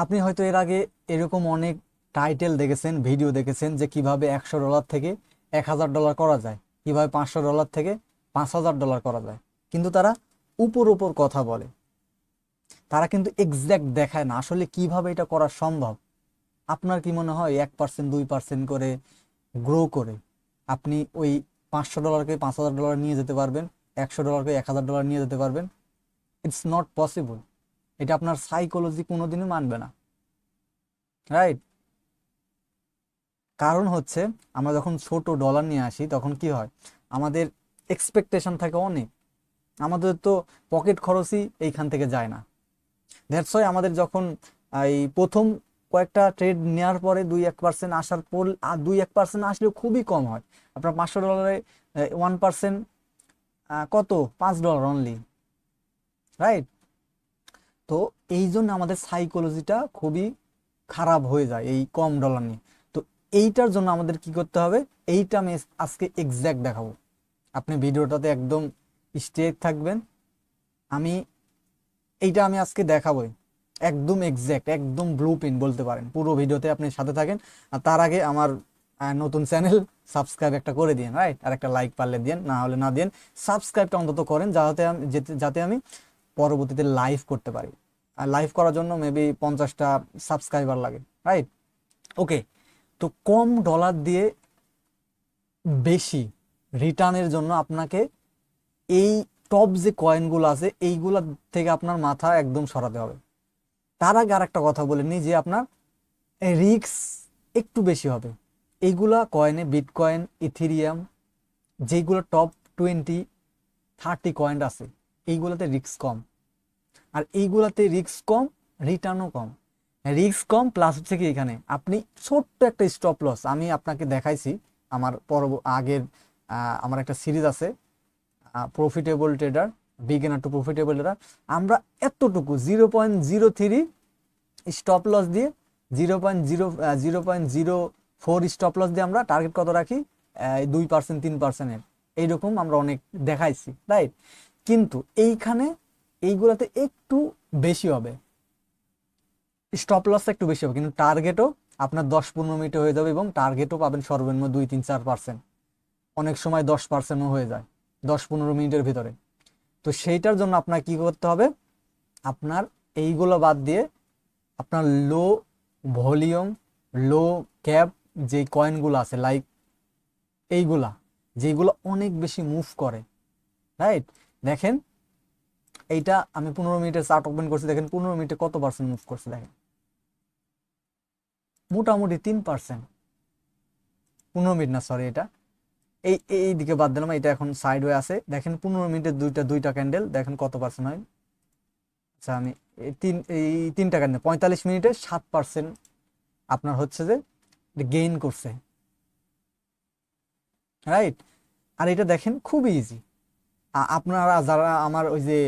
আপনি হয়তো এর আগে এরকম অনেক টাইটেল দেখেছেন, ভিডিও দেখেছেন যে কিভাবে $100 থেকে $1000 করা যায়, কিভাবে $500 থেকে $5000 করা যায়। কিন্তু তারা উপর উপর কথা বলে, তারা কিন্তু এক্সাক্ট দেখায় না আসলে কিভাবে এটা করা সম্ভব। আপনার কি মনে হয় 1% 2% করে গ্রো করে আপনি ওই $500কে $5000 নিয়ে যেতে পারবেন, $100কে $1000 নিয়ে যেতে পারবেন? It's not possible. এটা আপনার সাইকোলজি কোনোদিনই মানবে না, রাইট? কারণ হচ্ছে আমরা যখন ছোট ডলার নিয়ে আসি তখন কি হয়, আমাদের এক্সপেকটেশন থাকে অনেক, আমাদের তো পকেট খরচই এইখান থেকে যায় না। দ্যাটস ওয়াই আমাদের যখন এই প্রথম কয়েকটা ট্রেড নেওয়ার পরে 2-1% আসার পর, 2-1% আসলেও খুবই কম হয়। আপনার $500 1% কত, $5 অনলি, রাইট? তো এই জন্য আমাদের সাইকোলজিটা খুবই খারাপ হয়ে যায় এই কম ডলার নিয়ে। তো এইটার জন্য আমাদের কি করতে হবে, এইটা আমি আজকে এক্সাক্ট দেখাবো। আপনি ভিডিওটাতে একদম স্টেট থাকবেন। আমি আমি আজকে দেখাবোই একদম এক্সাক্ট, একদম ব্লু প্রিন্ট বলতে পারেন। পুরো ভিডিওতে আপনি সাথে থাকেন। আর তার আগে আমার নতুন চ্যানেল সাবস্ক্রাইব একটা করে দিন, রাইট? আর একটা লাইক পারলে দিন, না হলে না দিন। সাবস্ক্রাইবটা অন্তত করেন যাতে আমি যাতে আমি পরবর্তীতে লাইভ করতে পারি। আর লাইভ করার জন্য মেবি 50টা সাবস্ক্রাইবার লাগে, রাইট? ওকে। তো কম ডলার দিয়ে বেশি রিটার্নের জন্য আপনাকে এই টপ যে কয়েনগুলো আছে এইগুলা থেকে আপনার মাথা একদম সরাতে হবে। তার আগে আর একটা কথা বলে নিই যে আপনার রিস্ক একটু বেশি হবে। এইগুলা কয়েনে বিটকয়েন, ইথেরিয়াম, যেগুলো টপ 20-30 কয়েন আছে, এইগুলাতে রিস্ক কম। আর এইগুলাতে রিস্ক কম, রিটার্নও কম। রিস্ক কম প্লাস হচ্ছে কি, এখানে আপনি ছোট্ট একটা স্টপ লস আমি আপনাকে দেখাইছি আমার আগের আমার একটা সিরিজ আছে, profitable tedder, beginner two profitable tedder. আমরা এতটুকু 0.03 স্টপ লস দিয়ে, 0.04 স্টপ লস দিয়ে আমরা টার্গেট কত রাখি, 2% 3%-এর এইরকম আমরা অনেক দেখাইছি, রাইট? কিন্তু এইখানে এইগুলাতে একটু বেশি হবে, স্টপ লস একটু বেশি হবে, কিন্তু টার্গেটও আপনার 10-15 মিনিটে হয়ে যাবে এবং টার্গেটও পাবেন সর্বনিম্ন 2-3-4%, অনেক সময় 10%ও হয়ে যায় 10-15 মিনিটের ভিতরে। তো সেইটার জন্য আপনার কি করতে হবে, আপনার এইগুলো বাদ দিয়ে আপনার লো ভলিউম, লো ক্যাপ যে কয়েনগুলো আছে, লাইক এইগুলা, যেগুলো অনেক বেশি মুভ করে, রাইট? দেখেন এইটা আমি 15 মিনিটের চার্ট ওপেন করছি, দেখেন 15 মিনিটে কত পার্সেন্ট মুভ করছে, দেখেন মোটামুটি 3%। 15 মিনিট না, সরি, এটা এই এই দিকে বাদ দিলাম, এটা এখন সাইড ওয়ে আছে। দেখেন 15 মিনিটের দুইটা ক্যান্ডেল, দেখেন কত পার্সেন্ট হয়। আচ্ছা আমি এই তিনটা ক্যান্ডেল 45 মিনিটে 7% আপনার হচ্ছে যে গেইন করছে, রাইট? আর এটা দেখেন খুবই ইজি। আপনারা যারা আমার ওই যে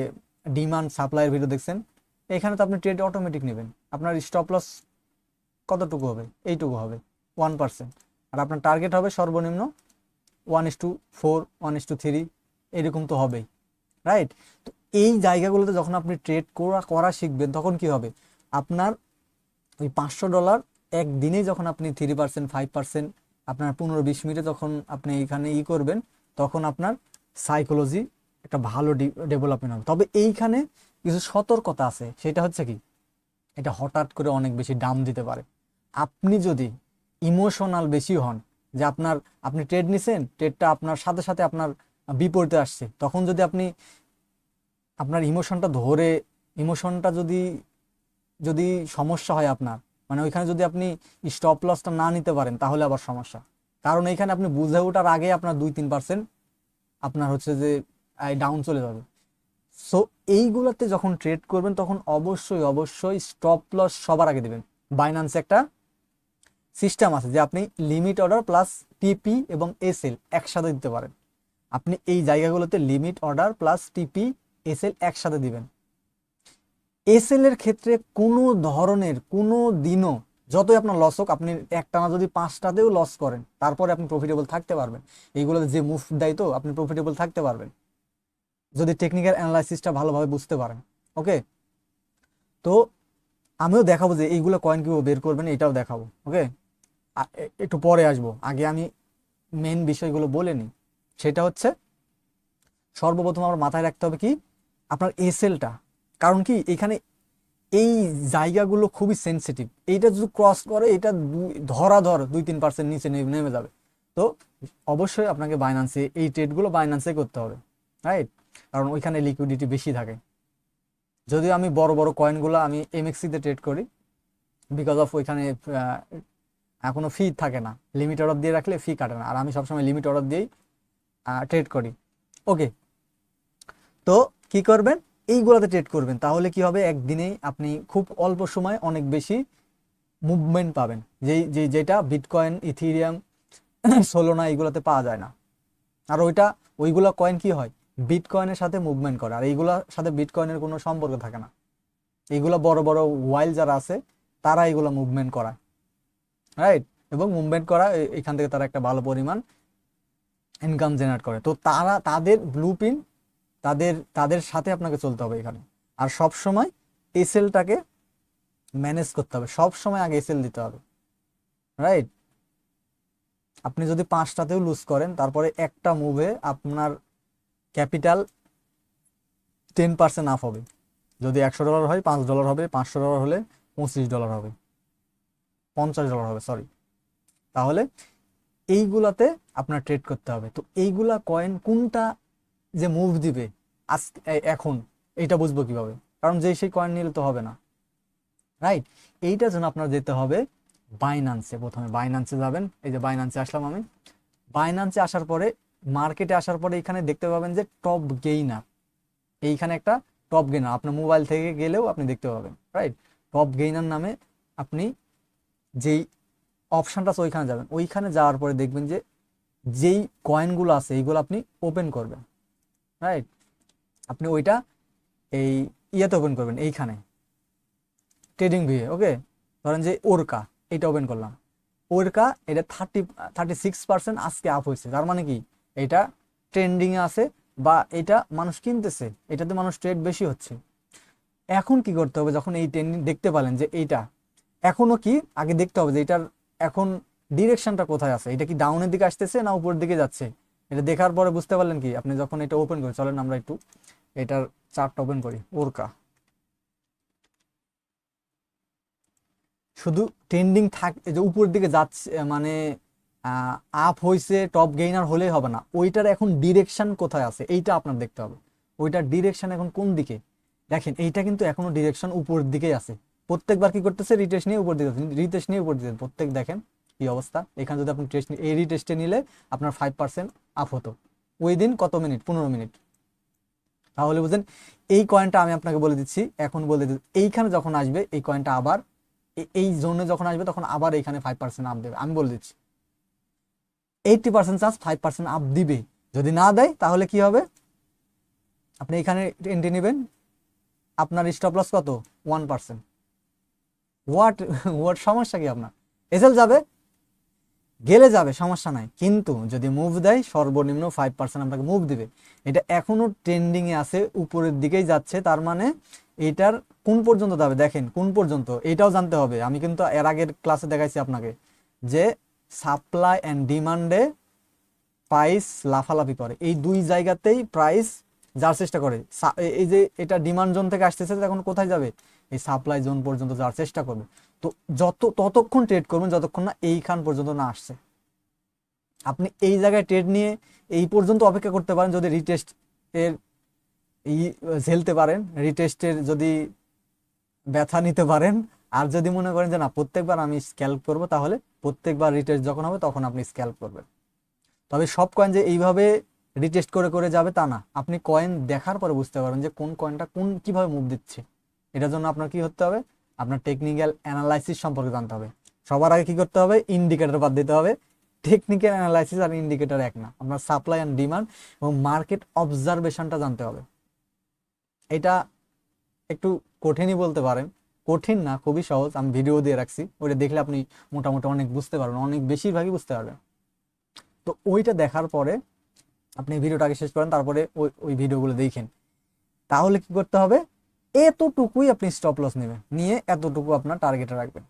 ডিমান্ড সাপ্লাইয়ের ভিডিও দেখছেন, এখানে তো আপনি ট্রেড অটোমেটিক নেবেন। আপনার স্টপ লস কতটুকু হবে, এইটুকু হবে, 1%। আর আপনার টার্গেট হবে সর্বনিম্ন 1:4, 1:3, এরকম তো হবেই, রাইট? তো এই জায়গাগুলোতে যখন আপনি ট্রেড করা করা শিখবেন তখন কি হবে, আপনার ওই $500 একদিনেই যখন আপনি 3%, 5%, আপনার 15-20 মিনিটে যখন আপনি এখানে করবেন, তখন আপনার সাইকোলজি একটা ভালো ডেভেলপমেন্ট হবে। তবে এইখানে কিছু সতর্কতা আছে, সেটা হচ্ছে কি, এটা হঠাৎ করে অনেক বেশি দাম দিতে পারে। আপনি যদি ইমোশনাল বেশি হন, যে আপনি ট্রেড নিছেন, ট্রেডটা আপনার সাথে সাথে আপনার বিপরীতে আসছে, তখন যদি আপনি আপনার ইমোশনটা ধরে, ইমোশনটা যদি যদি সমস্যা হয় আপনার, মানে ওইখানে যদি আপনি স্টপ লসটা না নিতে পারেন তাহলে আবার সমস্যা। কারণ এইখানে আপনি বুঝে ওঠার আগে আপনার 2-3% আপনার হচ্ছে যে ডাউন চলে যাবে। সো এইগুলোতে যখন ট্রেড করবেন তখন অবশ্যই অবশ্যই স্টপ লস সবার আগে দিবেন। বাইন্যান্সে একটা সিস্টেম আছে যে আপনি লিমিট অর্ডার প্লাস টিপি এবং এসএল একসাথে দিতে পারেন। আপনি এই জায়গাগুলোতে লিমিট অর্ডার প্লাস টিপি এসএল একসাথে দিবেন। এসএল এর ক্ষেত্রে কোনো ধরনের কোনো দিনও, যতই আপনার লস হোক, আপনি একটানা যদি 5টাতেও লস করেন তারপরে আপনি প্রফিটেবল থাকতে পারবেন। এইগুলোতে যে মুভ দেয় তো আপনি প্রফিটেবল থাকতে পারবেন যদি টেকনিক্যাল অ্যানালাইসিসটা ভালোভাবে বুঝতে পারেন। ওকে। তো আমিও দেখাবো যে এইগুলো কয়েন কিভাবে বের করবেন, এটাও দেখাবো। ওকে, একটু পরে আসবো, আগে আমি মেন বিষয়গুলো বলে নিই। সেটা হচ্ছে সর্বপ্রথম আমার মাথায় রাখতে হবে কি আপনার এসএলটা। কারণ কি এখানে এই জায়গাগুলো খুবই সেনসিটিভ, এইটা যদি ক্রস করে এটা ধরাধর 2-3% নিচে নেমে যাবে। তো অবশ্যই আপনাকে বাইন্যান্সে এই ট্রেডগুলো বাইন্যান্সে করতে হবে, রাইট? কারণ ওইখানে লিকুইডিটি বেশি থাকে। যদিও আমি বড় বড় কয়েনগুলো আমি এমএক্সিতে ট্রেড করি, বিকজ অফ ওইখানে কোনো ফি থাকে না, লিমিট অর্ডার দিয়ে রাখলে ফি কাটে না, আর আমি সবসময় লিমিট অর্ডার দিয়েই ট্রেড করি। ওকে, তো কি করবেন, এইগুলোতে ট্রেড করবেন, তাহলে কি হবে একদিনেই আপনি খুব অল্প সময় অনেক বেশি মুভমেন্ট পাবেন, যেটা বিটকয়েন, ইথিরিয়াম, সোলোনা এগুলোতে পাওয়া যায় না। আর ওইগুলা কয়েন কি হয়, বিটকয়েনের সাথে মুভমেন্ট করে, আর এইগুলোর সাথে বিটকয়েনের কোনো সম্পর্ক থাকে না। এইগুলা বড় বড় ওয়াইল যারা আছে তারা এগুলো মুভমেন্ট করায়, রাইট? এবং মুভমেন্ট করা এখান থেকে তারা একটা ভালো পরিমাণ ইনকাম জেনারেট করে। তো তাদের ব্লুপ্রিন্ট, তাদের সাথে আপনাকে চলতে হবে এখানে। আর সব সময় এসএলটাকে ম্যানেজ করতে হবে, সব সময় আগে এসএল দিতে হবে, রাইট? আপনি যদি 5টাতেও লুজ করেন, তারপরে একটা মুভে আপনার ক্যাপিটাল 10% আপ হবে। যদি $100 হয় $5 হবে, $500 হলে $25 হবে, $50 হবে, সরি। তাহলে এইগুলাতে আপনার ট্রেড করতে হবে। তো এইগুলা কয়েন কোনটা যে মুভ দিবে এখন এইটা বুঝবো কিভাবে? কারণ সেই কয়েন নিলে তো হবে না, রাইট? এইটার জন্য আপনার যেতে হবে বাইন্যান্সে। প্রথমে বাইন্যান্সে যাবেন, এই যে বাইন্যান্সে আসলাম আমি। বাইন্যান্সে আসার পরে, মার্কেটে আসার পরে এখানে দেখতে পাবেন যে টপ গেইনার, এইখানে একটা টপ গেইনার আপনার মোবাইল থেকে গেলেও আপনি দেখতে পাবেন, রাইট? টপ গেইনার নামে আপনি যেই অপশানটা আছে ওইখানে যাবেন। ওইখানে যাওয়ার পরে দেখবেন যে যেই কয়েনগুলো আছে এইগুলো আপনি ওপেন করবেন, রাইট? আপনি ওইটা এই ইয়েতে ওপেন করবেন, এইখানে ট্রেডিং ভিউয়ে। ওকে, ধরেন যে ওরকা, এটা ওপেন করলাম। ওরকা এটা 36% আজকে আপ হয়েছে, তার মানে কি এটা ট্রেন্ডিংয়ে আছে বা এটা মানুষ কিনতেছে, এটাতে মানুষ ট্রেড বেশি হচ্ছে। এখন কি করতে হবে, যখন এই ট্রেন্ডিং দেখতে পেলেন যে এইটা এখনো কি, আগে দেখতে হবে যে এটার এখন ডিরেকশনটা কোথায় আছে, এটা কি ডাউনের দিকে আসতেছে না উপরের দিকে যাচ্ছে। এটা দেখার পরে বুঝতে পারলেন কি আপনি যখন এটা ওপেন করি, চলেন আমরা একটু এটার চার্টটা ওপেন করি। ওরকা শুধু ট্রেন্ডিং যে উপরের দিকে যাচ্ছে, মানে আপ হয়েছে, টপ গেইনার হলেই হবে না, ওইটার এখন ডিরেকশন কোথায় আছে এইটা আপনার দেখতে হবে। ওইটার ডিরেকশন এখন কোন দিকে, দেখেন এইটা কিন্তু এখনো ডিরেকশন উপরের দিকেই আছে। প্রত্যেকবার কি করতেছে, রিটেস্ট নিয়ে উপর দিকে, রিটেস্ট নিয়ে উপর দিকে, প্রত্যেক দেখেন কি অবস্থা। এখানে যদি আপনি টেস্ট, এই রিটেস্টে নিলে আপনার 5% আপ হতো। ওই দিন কত মিনিট, 15 মিনিট। তাহলে বুঝেন, এই কয়েনটা আমি আপনাকে বলে দিচ্ছি, এখন বলে দিচ্ছি, এইখানে যখন আসবে এই কয়েনটা আবার এই জোনে যখন আসবে তখন আবার এখানে 5% আপ দেবে। আমি বলে দিচ্ছি 80% চান্স 5% আপ দিবে। যদি না দেয় তাহলে কি হবে, আপনি এখানে এন্ট্রি নেবেন, আপনার স্টপ লস কত, 1%। হোয়াট হোয়াট সমস্যা কি আপনার? এসএল যাবে, গেলে যাবে, সমস্যা নাই, কিন্তু যদি মুভ দেয় সর্বনিম্ন 5% আপনাকে মুভ দিবে। এটা এখনো ট্রেন্ডিং এ আছে, উপরের দিকেই যাচ্ছে, তার মানে এটার কোন পর্যন্ত যাবে দেখেন, কোন পর্যন্ত এটাও জানতে হবে। আমি কিন্তু এর আগের ক্লাসে দেখাইছি আপনাকে যে সাপ্লাই অ্যান্ড ডিমান্ডে প্রাইস লাফালাফি করে, এই দুই জায়গাতেই প্রাইস যাওয়ার চেষ্টা করে। এই যে এটা ডিমান্ড জোন থেকে আসতেছে, এখন কোথায় যাবে, এই সাপ্লাই জোন পর্যন্ত যাওয়ার চেষ্টা করবে। তো ততক্ষণ ট্রেড করবেন যতক্ষণ না এইখান পর্যন্ত না আসছে। আপনি এই জায়গায় ট্রেড নিয়ে এই পর্যন্ত অপেক্ষা করতে পারেন, যদি রিটেস্ট এর ঝেলতে পারেন, রিটেস্টের যদি ব্যথা নিতে পারেন। আর যদি মনে করেন যে না প্রত্যেকবার আমি স্ক্যাল্প করব, তাহলে প্রত্যেকবার রিটেস্ট যখন হবে তখন আপনি স্ক্যাল্প করবেন। তবে সব কয়েন যে এইভাবে রিটেস্ট করে করে যাবে তা না, আপনি কয়েন দেখার পরে বুঝতে পারবেন যে কোন কয়েনটা কিভাবে মুভ দিচ্ছে। এটার জন্য আপনার কি করতে হবে, আপনার টেকনিক্যাল অ্যানালাইসিস সম্পর্কে জানতে হবে। সবার আগে কি করতে হবে, ইন্ডিকেটর বাদ দিতে হবে। টেকনিক্যাল অ্যানালাইসিস আর ইন্ডিকেটর এক না, আপনার সাপ্লাই অ্যান্ড ডিমান্ড এবং মার্কেট অবজারভেশনটা জানতে হবে। এটা একটু কঠিনই বলতে পারেন, কঠিন না, খুবই সহজ। আমি ভিডিও দিয়ে রাখছি, ওইটা দেখলে আপনি মোটামুটি অনেক বুঝতে পারবেন, অনেক বেশিরভাগই বুঝতে পারবেন। তো ওইটা দেখার পরে আপনি ভিডিওটা আগে শেষ করেন, তারপরে ওই ভিডিওগুলো দেখেন। তাহলে কি করতে হবে, এতটুকুই আপনি স্টপ লস নেবেন, নিয়ে এতটুকু আপনার টার্গেটে রাখবেন।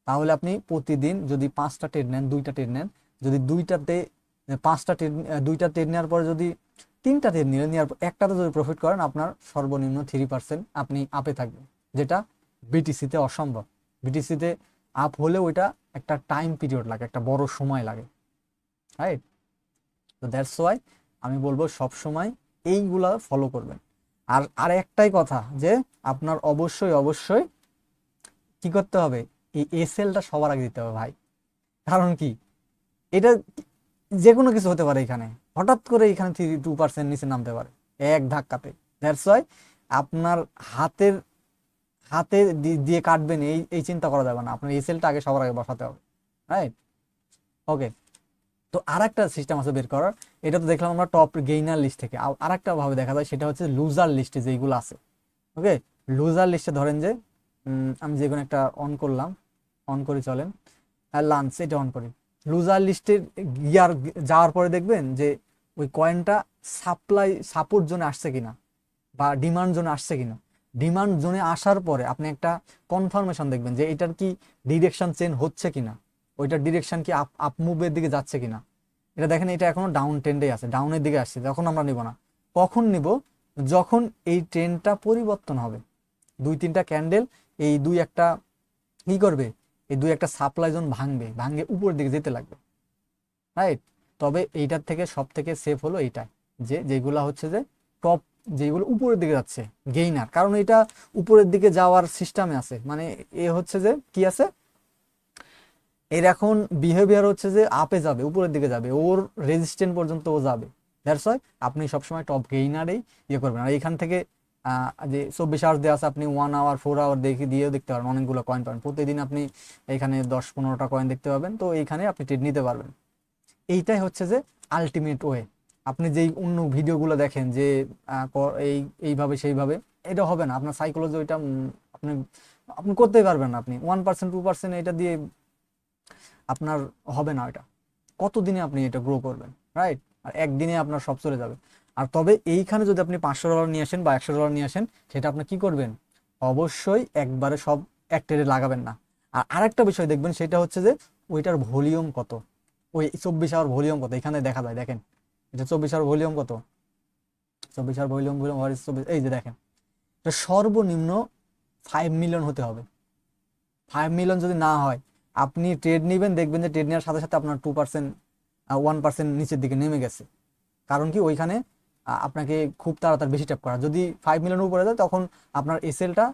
তাহলে আপনি প্রতিদিন যদি 5টা ট্রেড নেন, 2টা ট্রেড নেন, যদি দুইটাতে 5টা ট্রেড, 2টা ট্রেড নেওয়ার পরে যদি 3টা ট্রেড নিলেন, নেওয়ার পর একটাতে যদি প্রফিট করেন, আপনার সর্বনিম্ন 3% আপনি আপে থাকবেন, যেটা বিটিসিতে অসম্ভব। বিটিসিতে আপ হলেও ওইটা একটা টাইম পিরিয়ড লাগে, একটা বড় সময় লাগে, রাইট? তো দ্যাটস ওয়াই আমি বলবো সব সময় এইগুলা ফলো করবেন। আর আর একটাই কথা, যে আপনার অবশ্যই অবশ্যই কি করতে হবে, এই এসএলটা সবার আগে দিতে হবে ভাই। কারণ কি, এটা যে কোনো কিছু হতে পারে, এখানে হঠাৎ করে এখানে 2% নিচে নামতে পারে এক ধাক্কাতে। দ্যাটস ওয়াই আপনার হাতের হাতে দিয়ে কাটবেন এই এই চিন্তা করা যাবে না, আপনার এসএলটা আগে সবার আগে বসাতে হবে, রাইট? ওকে, তো আর একটা সিস্টেম আছে বের করার। এটা তো দেখলাম আমরা টপ গেইনার লিস্ট থেকে। আর একটা ভাবে দেখা যায়, সেটা হচ্ছে লুজার লিস্টে যেগুলো আছে। ওকে, লুজার লিস্টে ধরেন যে আমি যে কোনো একটা অন করলাম, অন করে চলেন, আর লাঞ্চ এটা অন করি। লুজার লিস্টে গিয়ার যাওয়ার পরে দেখবেন যে ওই কয়েনটা সাপোর্ট জোনে আসছে কিনা বা ডিমান্ড জোনে আসছে কিনা। ডিমান্ড জোনে আসার পরে আপনি একটা কনফার্মেশন দেখবেন যে এটার কি ডিরেকশন চেঞ্জ হচ্ছে কিনা, ওইটার ডিরেকশন কি আপ মুভের দিকে যাচ্ছে কিনা। এটা দেখেন, এটা এখনো ডাউন ট্রেন্ডে আছে, ডাউনের দিকে আসছে, তখন আমরা নিব না। কখন নিব, যখন এই ট্রেন্ডটা পরিবর্তন হবে, 2-3টা ক্যান্ডেল এই দুই একটা কি করবে, এই দুই একটা সাপ্লাই জোন ভাঙবে, ভাঙে উপরের দিকে যেতে লাগবে, রাইট? তবে এইটার থেকে সব থেকে সেফ হলো এইটাই, যে যেগুলা হচ্ছে যে টপ, যেগুলো উপরের দিকে যাচ্ছে গেইনার, কারণ এটা উপরের দিকে যাওয়ার সিস্টেমে আছে, মানে এ হচ্ছে যে কি আছে, এর এখন বিহেভিয়ার হচ্ছে যে আপে যাবে, উপরের দিকে যাবে, ওর রেজিস্ট্যান্ট পর্যন্ত ও যাবে। দ্যাটস ওয়াই আপনি সবসময় টপ গেইনারেই ইয়ে করবেন। আর এখান থেকে যে 24 আওয়ার দেওয়া আছে, আপনি 1 আওয়ার 4 আওয়ার দিয়েও দেখতে পারবেন, অনেকগুলো কয়েন পাবেন প্রতিদিন। আপনি এখানে 10-15টা কয়েন দেখতে পাবেন, তো এইখানে আপনি ট্রেড নিতে পারবেন। এইটাই হচ্ছে যে আলটিমেট ওয়ে। আপনি যেই অন্য ভিডিওগুলো দেখেন যে এই এইভাবে সেইভাবে, এটা হবে না, আপনার সাইকোলজি ওইটা আপনি আপনি করতেই পারবেন না। আপনি 1% 2% এটা দিয়ে আপনার হবে না। এটা কতদিনে আপনি এটা গ্রো করবেন, রাইট? আর একদিনে আপনার সব চলে যাবে। আর তবে এইখানে যদি আপনি $500 নিয়ে আসেন বা $100 নিয়ে আসেন, সেটা আপনি কি করবেন, অবশ্যই একবারে সব এক ট্রেডে লাগাবেন না। আর আরেকটা বিষয় দেখবেন, সেটা হচ্ছে যে ওইটার ভলিউম কত, ওই 24 আওয়ার ভলিউম কত, এখানে দেখা যায়। দেখেন এটা 24 আওয়ার ভলিউম কত, 24 আওয়ার ভলিউম, এই যে দেখেন, এটা সর্বনিম্ন 5 মিলিয়ন হতে হবে। 5 মিলিয়ন যদি না হয়, আপনি ট্রেড নেবেন, দেখবেন যে ট্রেড নেওয়ার সাথে সাথে আপনার 2% 1% নিচের দিকে নেমে গেছে। কারণ কি, ওইখানে আপনাকে খুব তাড়াতাড়ি বেশি ট্যাপ করা, যদি 5 মিলিয়ন উপরে যায়, তখন আপনার এসএলটা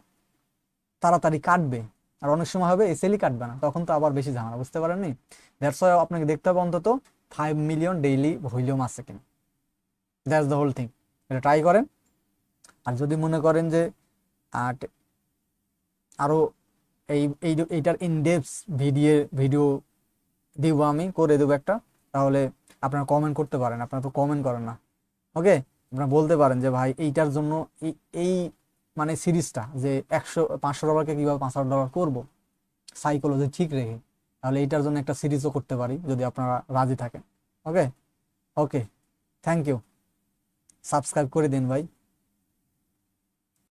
তাড়াতাড়ি কাটবে। আর অনেক সময় হবে এসএলই কাটবে না, তখন তো আবার বেশি ঝামেলা, বুঝতে পারেননি? দ্যাটস ওয়াই আপনাকে দেখতে হবে অন্তত 5 মিলিয়ন ডেইলি ভলিউম আছে কিনা। That's the whole thing. এটা ট্রাই করেন। আর যদি মনে করেন যে আরো এইটার ইনডেপথ ভিডিও দিব, আমি করে দেবো একটা, তাহলে আপনারা কমেন্ট করতে পারেন। আপনারা তো কমেন্ট করেন না। ওকে, আপনারা বলতে পারেন যে ভাই এইটার জন্য এই মানে সিরিজটা, যে $500কে কিভাবে $5,000 করবো সাইকোলজি ঠিক রেখে, তাহলে এইটার জন্য একটা সিরিজও করতে পারি, যদি আপনারা রাজি থাকেন। ওকে, ওকে, থ্যাংক ইউ। সাবস্ক্রাইব করে দিন ভাই।